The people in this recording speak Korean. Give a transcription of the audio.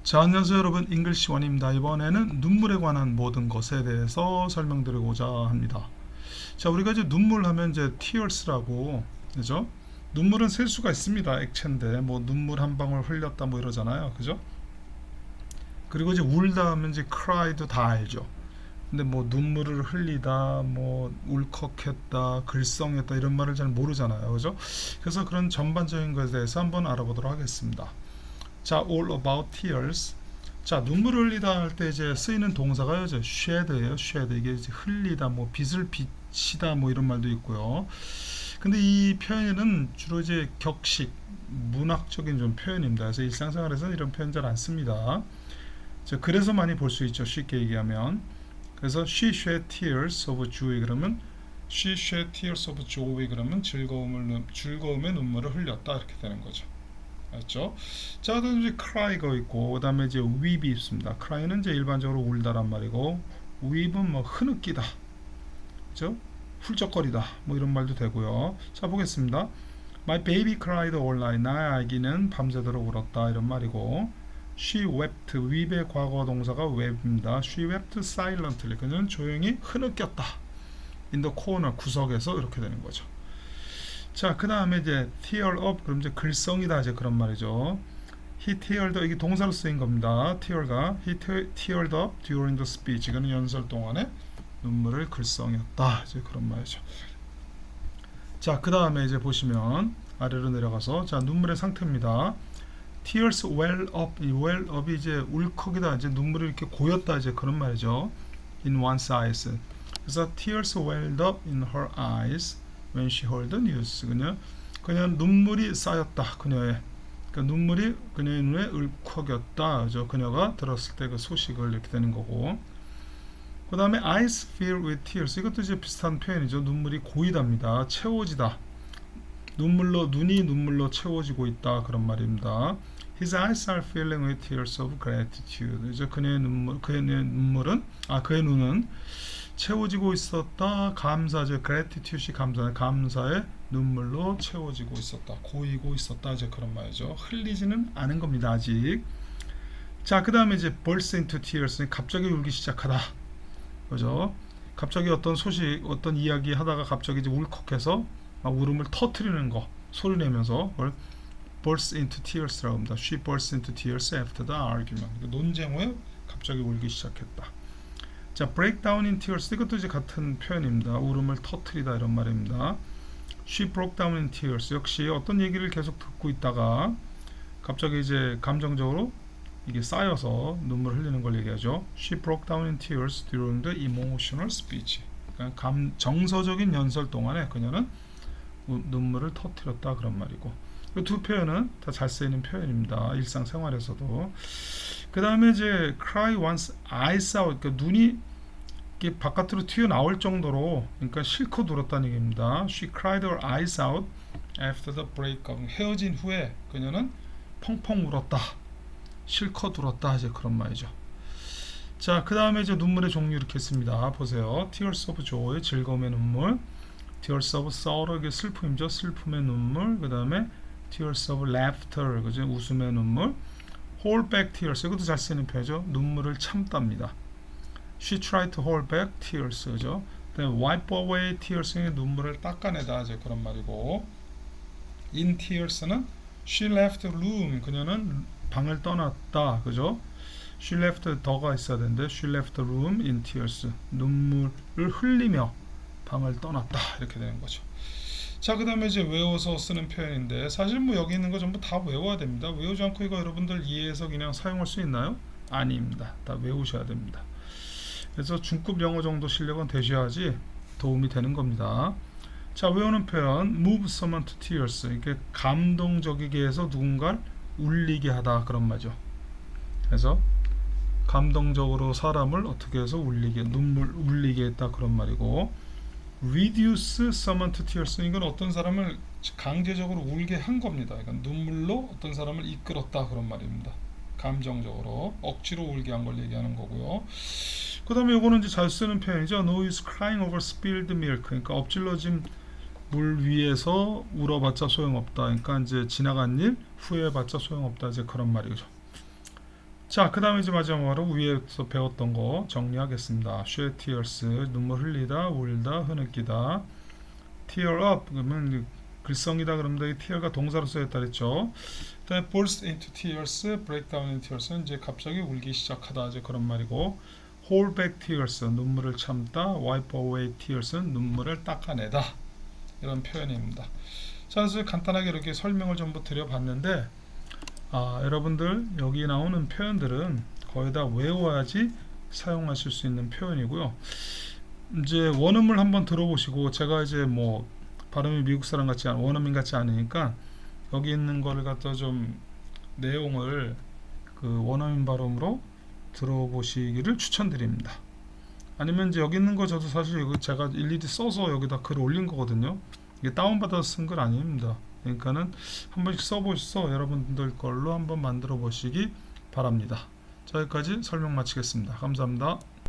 자, 안녕하세요 여러분, 잉글리시 원입니다. 이번에는 눈물에 관한 모든 것에 대해서 설명드리고자 합니다. 자, 우리가 이제 눈물 하면 이제 tears라고, 그죠? 눈물은 셀 수가 있습니다. 액체인데 뭐 눈물 한 방울 흘렸다 뭐 이러잖아요, 그죠? 그리고 이제 울다 하면 이제 cry도 다 알죠. 근데 뭐 눈물을 흘리다, 뭐 울컥했다, 글썽했다 이런 말을 잘 모르잖아요, 그죠? 그래서 그런 전반적인 것에 대해서 한번 알아보도록 하겠습니다. 자, all about tears. 자, 눈물을 흘리다 할 때 이제 쓰이는 동사가요, 이제 shed예요. shed. 이게 이제 흘리다, 뭐 빗을 비치다, 뭐 이런 말도 있고요. 근데 이 표현은 주로 이제 격식, 문학적인 좀 표현입니다. 그래서 일상생활에서는 이런 표현 잘 안 씁니다. 자, 그래서 많이 볼 수 있죠. 쉽게 얘기하면. 그래서 she shed tears of joy 그러면 she shed tears of joy 그러면 즐거움의 눈물을 흘렸다 이렇게 되는 거죠. 맞죠? 자, 그다음에 이제 cry가 있고, 그다음에 이제 weep이 있습니다. cry는 이제 일반적으로 울다란 말이고, weep은 뭐 흐느끼다, 그죠? 훌쩍거리다, 뭐 이런 말도 되고요. 자, 보겠습니다. My baby cried all night. 나의 아기는 밤새도록 울었다 이런 말이고, she wept. weep의 과거 동사가 wep입니다. she wept silently. 그는 조용히 흐느꼈다. in the corner 구석에서 이렇게 되는 거죠. 자, 그 다음에 이제 tear up 그럼 이제 글썽이다 이제 그런 말이죠. He teared 이게 동사로 쓰인 겁니다. tear가 he teared up during the speech. 이거는 연설 동안에 눈물을 글썽였다 이제 그런 말이죠. 자, 그 다음에 이제 보시면 아래로 내려가서 자, 눈물의 상태입니다. Tears well up. 이 well up이 이제 울컥이다 이제 눈물이 이렇게 고였다 이제 그런 말이죠. In one's eyes. 그래서 tears welled up in her eyes. When she heard the news. 그냥 눈물이 쌓였다. 그녀의 눈물이 그녀의 눈에 울컥였다. 그죠? 그녀가 들었을 때 그 소식을 이렇게 되는 거고. 그 다음에 eyes filled with tears. 이것도 이제 비슷한 표현이죠. 눈물이 고이답니다. 채워지다. 눈이 눈물로 채워지고 있다. 그런 말입니다. His eyes are filling with tears of gratitude. 이제 그의 눈은 채워지고 있었다. 감사죠. gratitude이 감사의 눈물로 채워지고 있었다. 고이고 있었다. 이제 그런 말이죠. 흘리지는 않은 겁니다. 아직. 자, 그 다음에 이제 burst into tears. 갑자기 울기 시작하다. 그죠? 갑자기 어떤 소식, 어떤 이야기 하다가 갑자기 이제 울컥해서 막 울음을 터트리는 거, 소리 내면서 그걸 burst into tears라고 합니다. She burst into tears after the argument. 논쟁 후에 갑자기 울기 시작했다. 자, break down in tears. 이것도 이제 같은 표현입니다. 울음을 터트리다 이런 말입니다. She broke down in tears. 역시 어떤 얘기를 계속 듣고 있다가 갑자기 이제 감정적으로 이게 쌓여서 눈물 흘리는 걸 얘기하죠. She broke down in tears during the emotional speech. 그러니까 정서적인 연설 동안에 그녀는 눈물을 터뜨렸다 그런 말이고, 이 두 표현은 다 잘 쓰이는 표현입니다. 일상생활에서도. 그 다음에 이제 cry once eyes out. 그러니까 눈이 이렇게 바깥으로 튀어나올 정도로, 그러니까 실컷 울었다는 얘기입니다. She cried her eyes out after the breakup. 헤어진 후에 그녀는 펑펑 울었다. 실컷 울었다. 이제 그런 말이죠. 자, 그 다음에 이제 눈물의 종류 이렇게 있습니다. 보세요. Tears of joy, 즐거움의 눈물. Tears of sorrow, 이게 슬픔이죠. 슬픔의 눈물. 그 다음에 Tears of laughter, 그죠? 웃음의 눈물. Hold back tears, 이것도 잘 쓰는 표현이죠. 눈물을 참답니다. She tried to hold back tears, 그죠? 그다음에 wipe away tears, 눈물을 닦아내다, 이제 그런 말이고. In tears는 she left the room, 그녀는 방을 떠났다, 그죠? She left 더가 있어야 되는데 she left the room in tears, 눈물을 흘리며 방을 떠났다 이렇게 되는 거죠. 자, 그 다음에 이제 외워서 쓰는 표현인데, 사실 뭐 여기 있는 거 전부 다 외워야 됩니다. 외우지 않고 이거 여러분들 이해해서 그냥 사용할 수 있나요? 아닙니다. 다 외우셔야 됩니다. 그래서 중급 영어 정도 실력은 되셔야지 도움이 되는 겁니다. 자, 외우는 표현 move someone to tears. 이게 감동적이게 해서 누군가를 울리게 하다 그런 말이죠. 그래서 감동적으로 사람을 어떻게 해서 울리게 했다 그런 말이고, reduce someone to tears. 이건 어떤 사람을 강제적으로 울게 한 겁니다. 이건 눈물로 어떤 사람을 이끌었다 그런 말입니다. 감정적으로 억지로 울게 한 걸 얘기하는 거고요. 그 다음에 이거는 이제 잘 쓰는 표현이죠. No use crying over spilled milk. 그러니까 엎질러진 물 위에서 울어봤자 소용없다. 그러니까 이제 지나간 일 후회해봤자 소용없다. 이제 그런 말이죠. 자, 그 다음에 이제 마지막으로 위에서 배웠던 거 정리하겠습니다. shed tears, 눈물 흘리다, 울다, 흐느끼다. tear up, 그러면 글썽이다 그러면 이 tear가 동사로 쓰였다 그랬죠. 그다음에 burst into tears, break down into tears는 이제 갑자기 울기 시작하다 이제 그런 말이고, hold back tears, 눈물을 참다, wipe away tears는 눈물을 닦아내다 이런 표현입니다. 자, 그래서 간단하게 이렇게 설명을 전부 드려봤는데, 여러분들 여기 나오는 표현들은 거의 다 외워야지 사용하실 수 있는 표현이고요. 이제 원어민을 한번 들어보시고, 제가 이제 뭐 발음이 미국 사람 같지 원어민 같지 않으니까 여기 있는 거를 갖다 좀 내용을 그 원어민 발음으로 들어보시기를 추천드립니다. 아니면 이제 여기 있는 거 저도 사실 이거 제가 일일이 써서 여기다 글을 올린 거거든요. 이게 다운받아서 쓴 글 아닙니다. 그러니까는 한 번씩 써보셔서 여러분들 걸로 한번 만들어 보시기 바랍니다. 자, 여기까지 설명 마치겠습니다. 감사합니다.